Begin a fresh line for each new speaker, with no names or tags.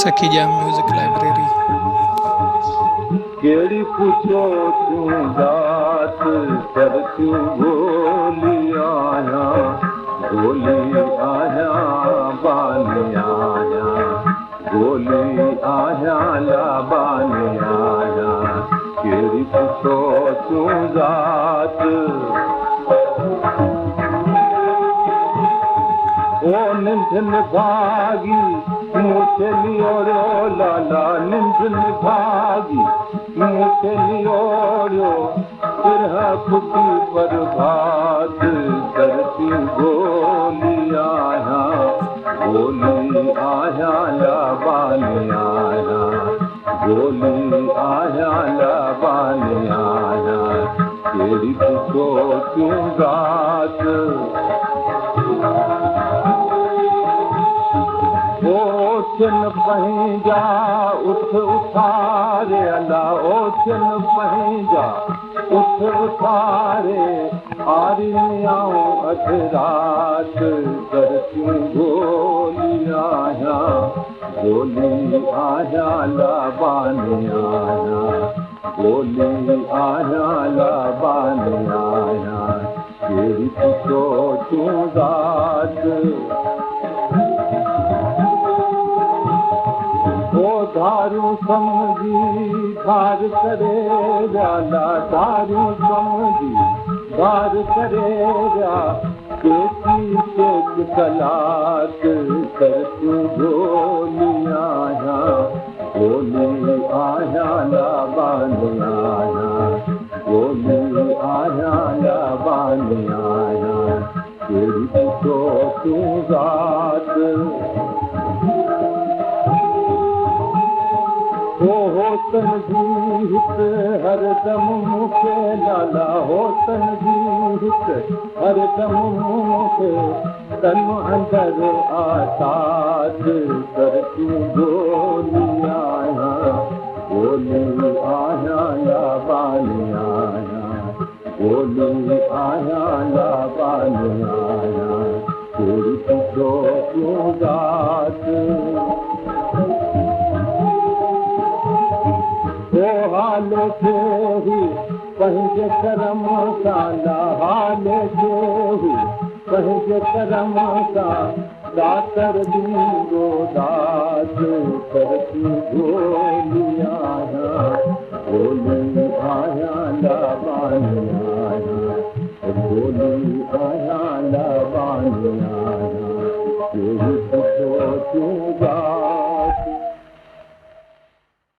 Sakhija music library.
केड़ी पुछो तू जात कर तू गोली आया बानी आया गोली आया ला बानी आया केड़ी पुछो तू जात ओ निंदन भागी मुझे लियो लाला निंदन भागी मुझे लियो फिर खुशी बर्बाद करती गोली आया लाबानी आया गोली आया लाबानी आया केड़ी पुछो तू रात ओछन पंहिंजा उठ उथारे अला ओछन पंहिंजा उठ उथारे आरियाऊं अधु रात करतियूं गोली आया लाबानी आया गोली आया लाबानी आया केड़ी पुछो तूं रात दारू समझी धार करे जाला दारू समझी धार करे जा केसी शेख सलात कर तू गोली आया लाबानी आया गोली आया लाबानी आया केड़ी पुछो तू रात होतन जी हित हरदम मूंखे लाला होतन जी हित हरदम मूंखे तन अंदर आसाद कर तूं गोली आया लाबानी आया गोली आया लाबानी आया केड़ी पुछो तूं रात हाल थे ही पंहिंजे करम सां हाल थे ही पंहिंजे करम सां दातर दींदो दात कर तूं गोली आया लाबानी आया गोली आया लाबानी आया